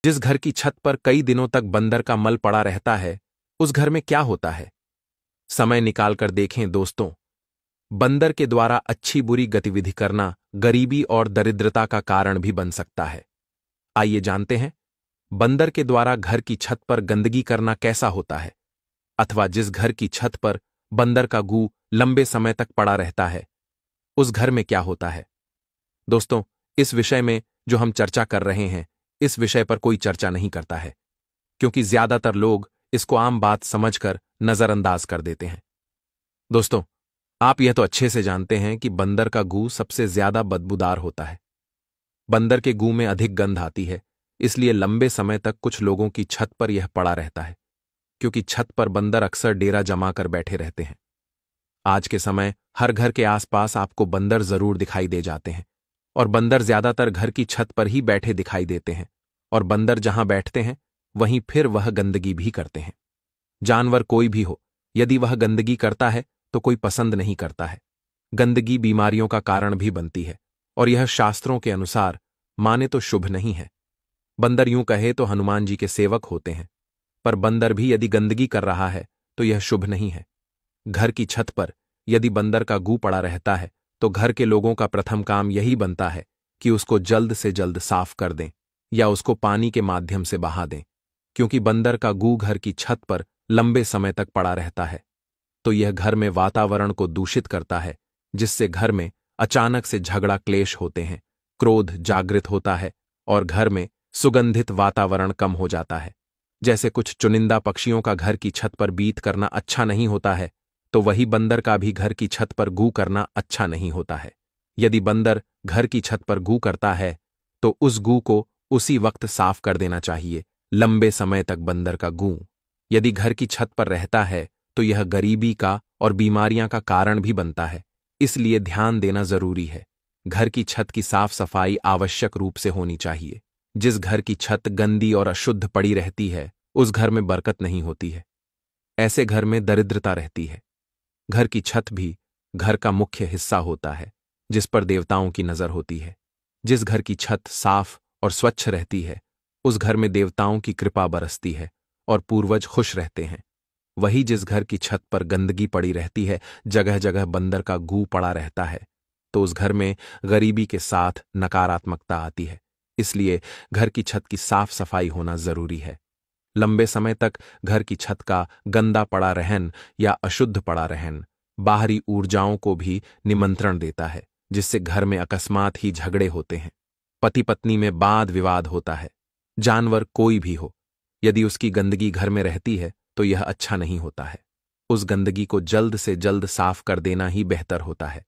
जिस घर की छत पर कई दिनों तक बंदर का मल पड़ा रहता है, उस घर में क्या होता है? समय निकालकर देखें दोस्तों। बंदर के द्वारा अच्छी बुरी गतिविधि करना गरीबी और दरिद्रता का कारण भी बन सकता है। आइए जानते हैं, बंदर के द्वारा घर की छत पर गंदगी करना कैसा होता है, अथवा जिस घर की छत पर बंदर का गू लंबे समय तक पड़ा रहता है, उस घर में क्या होता है। दोस्तों, इस विषय में जो हम चर्चा कर रहे हैं, इस विषय पर कोई चर्चा नहीं करता है, क्योंकि ज्यादातर लोग इसको आम बात समझकर नजरअंदाज कर देते हैं। दोस्तों, आप यह तो अच्छे से जानते हैं कि बंदर का गू सबसे ज्यादा बदबूदार होता है। बंदर के गू में अधिक गंध आती है, इसलिए लंबे समय तक कुछ लोगों की छत पर यह पड़ा रहता है, क्योंकि छत पर बंदर अक्सर डेरा जमा कर बैठे रहते हैं। आज के समय हर घर के आसपास आपको बंदर जरूर दिखाई दे जाते हैं, और बंदर ज्यादातर घर की छत पर ही बैठे दिखाई देते हैं, और बंदर जहां बैठते हैं वहीं फिर वह गंदगी भी करते हैं। जानवर कोई भी हो, यदि वह गंदगी करता है तो कोई पसंद नहीं करता है। गंदगी बीमारियों का कारण भी बनती है, और यह शास्त्रों के अनुसार माने तो शुभ नहीं है। बंदर यूं कहे तो हनुमान जी के सेवक होते हैं, पर बंदर भी यदि गंदगी कर रहा है तो यह शुभ नहीं है। घर की छत पर यदि बंदर का गू पड़ा रहता है तो घर के लोगों का प्रथम काम यही बनता है कि उसको जल्द से जल्द साफ कर दें या उसको पानी के माध्यम से बहा दें, क्योंकि बंदर का गू घर की छत पर लंबे समय तक पड़ा रहता है तो यह घर में वातावरण को दूषित करता है, जिससे घर में अचानक से झगड़ा क्लेश होते हैं, क्रोध जागृत होता है और घर में सुगंधित वातावरण कम हो जाता है। जैसे कुछ चुनिंदा पक्षियों का घर की छत पर बीत करना अच्छा नहीं होता है, तो वही बंदर का भी घर की छत पर गू करना अच्छा नहीं होता है। यदि बंदर घर की छत पर गू करता है तो उस गू को उसी वक्त साफ कर देना चाहिए। लंबे समय तक बंदर का गू यदि घर की छत पर रहता है तो यह गरीबी का और बीमारियां का कारण भी बनता है, इसलिए ध्यान देना जरूरी है। घर की छत की साफ सफाई आवश्यक रूप से होनी चाहिए। जिस घर की छत गंदी और अशुद्ध पड़ी रहती है, उस घर में बरकत नहीं होती है। ऐसे घर में दरिद्रता रहती है। घर की छत भी घर का मुख्य हिस्सा होता है, जिस पर देवताओं की नजर होती है। जिस घर की छत साफ और स्वच्छ रहती है, उस घर में देवताओं की कृपा बरसती है और पूर्वज खुश रहते हैं। वही जिस घर की छत पर गंदगी पड़ी रहती है, जगह जगह बंदर का गू पड़ा रहता है, तो उस घर में गरीबी के साथ नकारात्मकता आती है। इसलिए घर की छत की साफ सफाई होना जरूरी है। लंबे समय तक घर की छत का गंदा पड़ा रहन या अशुद्ध पड़ा रहन बाहरी ऊर्जाओं को भी निमंत्रण देता है, जिससे घर में अकस्मात ही झगड़े होते हैं, पति पत्नी में वाद विवाद होता है। जानवर कोई भी हो, यदि उसकी गंदगी घर में रहती है तो यह अच्छा नहीं होता है। उस गंदगी को जल्द से जल्द साफ कर देना ही बेहतर होता है।